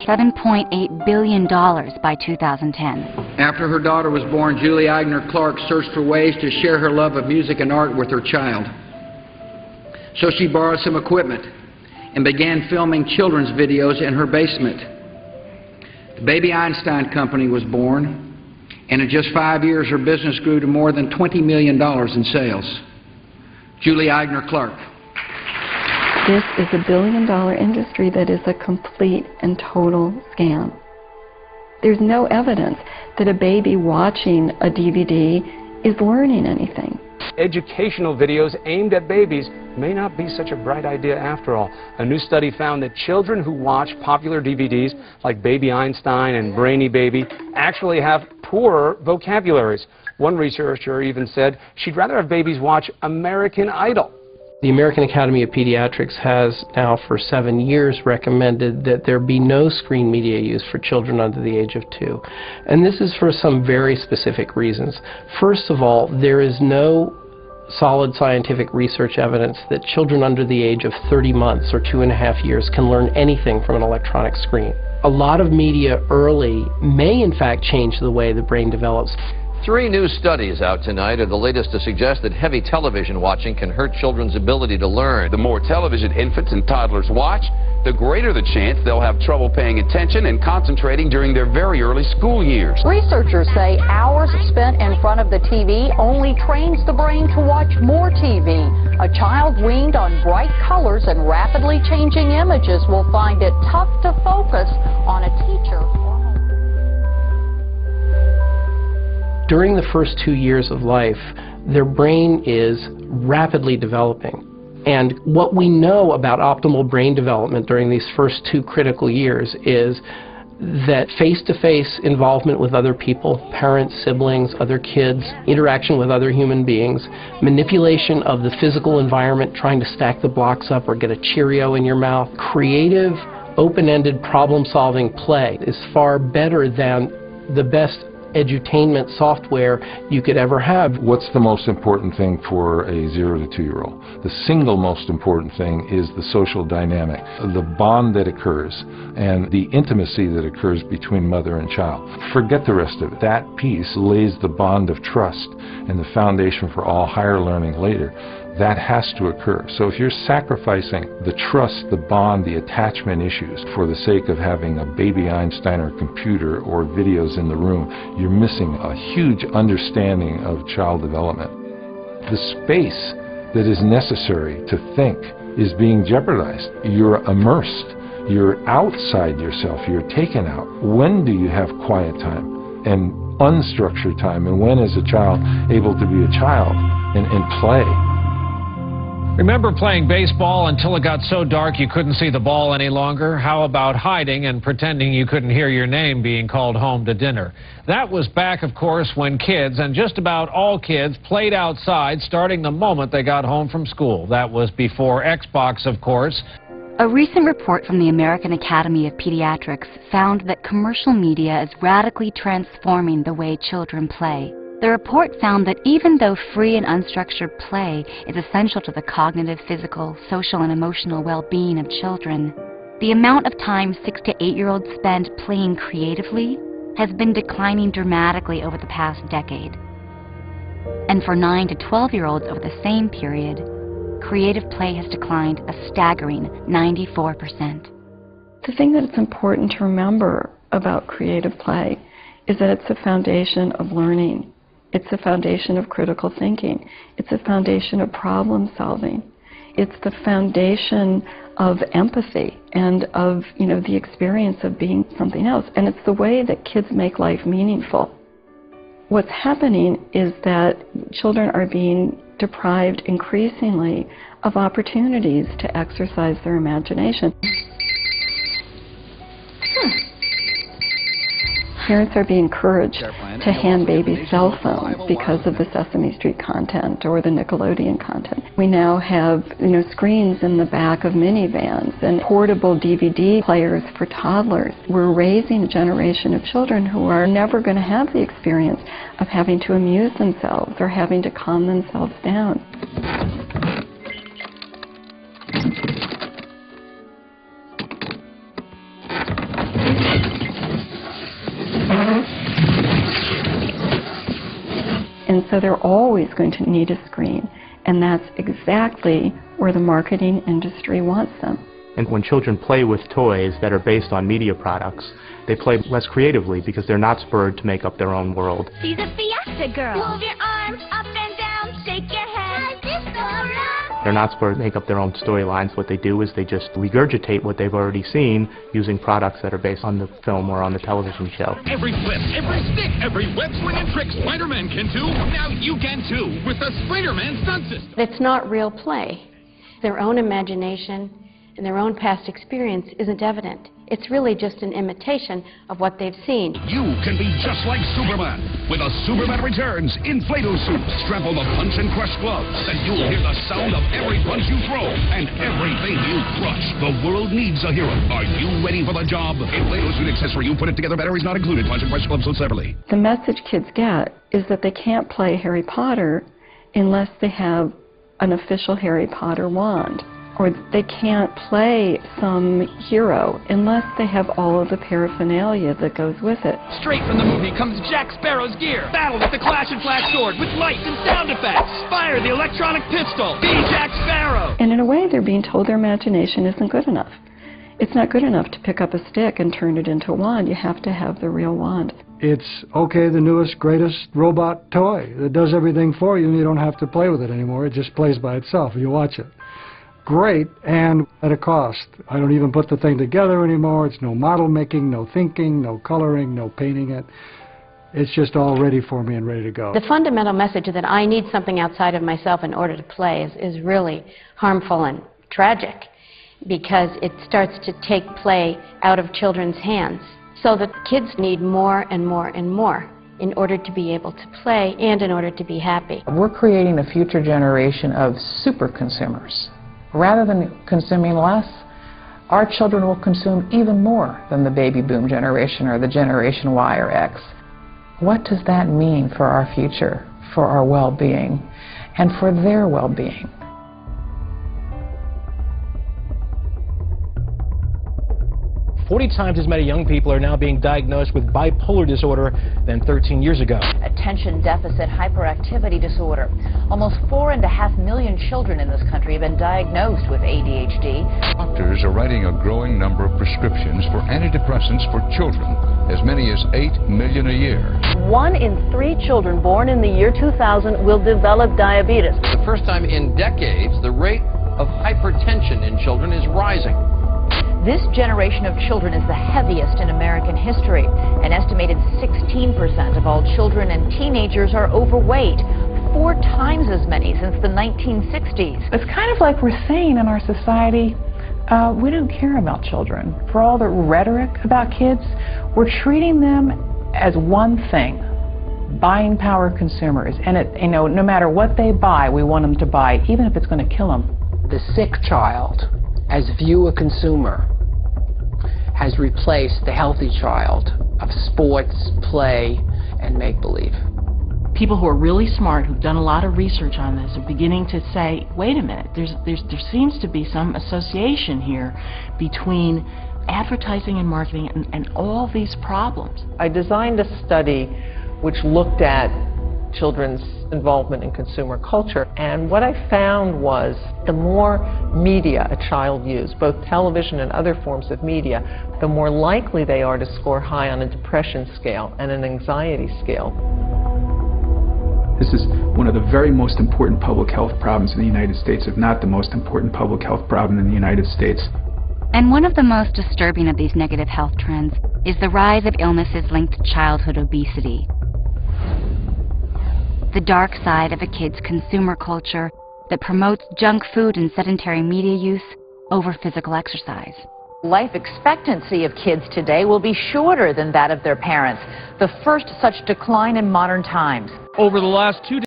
$7.8 billion by 2010. After her daughter was born, Julie Eigner Clark searched for ways to share her love of music and art with her child. So she borrowed some equipment and began filming children's videos in her basement. The Baby Einstein Company was born, and in just 5 years her business grew to more than $20 million in sales. Julie Eigner Clark. This is a billion-dollar industry that is a complete and total scam. There's no evidence that a baby watching a DVD is learning anything. Educational videos aimed at babies may not be such a bright idea after all. A new study found that children who watch popular DVDs like Baby Einstein and Brainy Baby actually have poorer vocabularies. One researcher even said she'd rather have babies watch American Idol. The American Academy of Pediatrics has now for 7 years recommended that there be no screen media use for children under the age of 2. And this is for some very specific reasons. First of all, there is no solid scientific research evidence that children under the age of 30 months or 2.5 years can learn anything from an electronic screen. A lot of media early may in fact change the way the brain develops. 3 new studies out tonight are the latest to suggest that heavy television watching can hurt children's ability to learn. The more television infants and toddlers watch, the greater the chance they'll have trouble paying attention and concentrating during their very early school years. Researchers say hours spent in front of the TV only trains the brain to watch more TV. A child weaned on bright colors and rapidly changing images will find it tough to focus on a teacher. During the first 2 years of life, their brain is rapidly developing. And what we know about optimal brain development during these first 2 critical years is that face-to-face involvement with other people, parents, siblings, other kids, interaction with other human beings, manipulation of the physical environment, trying to stack the blocks up or get a Cheerio in your mouth, creative, open-ended problem-solving play is far better than the best edutainment software you could ever have. What's the most important thing for a 0 to 2-year-old? The single most important thing is the social dynamic, the bond that occurs, and the intimacy that occurs between mother and child. Forget the rest of it. That piece lays the bond of trust and the foundation for all higher learning later. That has to occur. So if you're sacrificing the trust, the bond, the attachment issues for the sake of having a Baby Einstein or computer or videos in the room, you're missing a huge understanding of child development. The space that is necessary to think is being jeopardized. You're immersed. You're outside yourself. You're taken out. When do you have quiet time and unstructured time? And when is a child able to be a child and play? Remember playing baseball until it got so dark you couldn't see the ball any longer? How about hiding and pretending you couldn't hear your name being called home to dinner? That was back, of course, when kids, and just about all kids, played outside starting the moment they got home from school. That was before Xbox, of course. A recent report from the American Academy of Pediatrics found that commercial media is radically transforming the way children play. The report found that even though free and unstructured play is essential to the cognitive, physical, social, and emotional well-being of children, the amount of time 6 to 8-year-olds spend playing creatively has been declining dramatically over the past decade. And for 9 to 12-year-olds over the same period, creative play has declined a staggering 94%. The thing that's important to remember about creative play is that it's the foundation of learning. It's the foundation of critical thinking. It's the foundation of problem solving. It's the foundation of empathy and of, the experience of being something else. And it's the way that kids make life meaningful. What's happening is that children are being deprived increasingly of opportunities to exercise their imagination. Parents are being encouraged to hand babies cell phones because of the Sesame Street content or the Nickelodeon content. We now have, screens in the back of minivans and portable DVD players for toddlers. We're raising a generation of children who are never going to have the experience of having to amuse themselves or having to calm themselves down. And so they're always going to need a screen, and that's exactly where the marketing industry wants them. And when children play with toys that are based on media products, they play less creatively because they're not spurred to make up their own world. She's a fiesta girl. Move your arms up and down, shake your head. They're not spurred to make up their own storylines. What they do is they just regurgitate what they've already seen using products that are based on the film or on the television show. Every flip, every stick, every web swing and trick Spider-Man can do, now you can too with the Spider-Man stunt system. It's not real play. Their own imagination and their own past experience isn't evident. It's really just an imitation of what they've seen. You can be just like Superman with a Superman Returns Inflato suit. Strap on the punch and crush gloves, and you'll hear the sound of every punch you throw and everything you crush. The world needs a hero. Are you ready for the job? Inflato suit accessory. You put it together, batteries not included. Punch and crush gloves sold separately. The message kids get is that they can't play Harry Potter unless they have an official Harry Potter wand. Or they can't play some hero unless they have all of the paraphernalia that goes with it. Straight from the movie comes Jack Sparrow's gear. Battle with the Clash and Flash sword with lights and sound effects. Fire the electronic pistol. Be Jack Sparrow. And in a way, they're being told their imagination isn't good enough. It's not good enough to pick up a stick and turn it into a wand. You have to have the real wand. It's, okay, the newest, greatest robot toy that does everything for you, and you don't have to play with it anymore. It just plays by itself. You watch it. Great, and at a cost. I don't even put the thing together anymore. It's no model making, no thinking, no coloring, no painting it. It's just all ready for me and ready to go. The fundamental message that I need something outside of myself in order to play is really harmful and tragic, because it starts to take play out of children's hands. So that kids need more and more and more in order to be able to play and in order to be happy. We're creating a future generation of super consumers. Rather than consuming less, our children will consume even more than the baby boom generation or the Generation Y or X. What does that mean for our future, for our well-being, and for their well-being? 40 times as many young people are now being diagnosed with bipolar disorder than 13 years ago. Attention deficit hyperactivity disorder. Almost 4.5 million children in this country have been diagnosed with ADHD. Doctors are writing a growing number of prescriptions for antidepressants for children, as many as 8 million a year. 1 in 3 children born in the year 2000 will develop diabetes. For the first time in decades, the rate of hypertension in children is rising. This generation of children is the heaviest in American history. An estimated 16% of all children and teenagers are overweight, 4 times as many since the 1960s. It's kind of like we're saying in our society, we don't care about children. For all the rhetoric about kids, we're treating them as one thing, buying power consumers. And no matter what they buy, we want them to buy, even if it's going to kill them. The sick child, as view a consumer, has replaced the healthy child of sports, play, and make-believe. People who are really smart, who've done a lot of research on this, are beginning to say, wait a minute, there seems to be some association here between advertising and marketing and all these problems. I designed a study which looked at children's involvement in consumer culture, and what I found was the more media a child uses, both television and other forms of media, the more likely they are to score high on a depression scale and an anxiety scale. This is one of the very most important public health problems in the United States, if not the most important public health problem in the United States. And one of the most disturbing of these negative health trends is the rise of illnesses linked to childhood obesity. The dark side of a kid's consumer culture that promotes junk food and sedentary media use over physical exercise. Life expectancy of kids today will be shorter than that of their parents, the first such decline in modern times. Over the last 2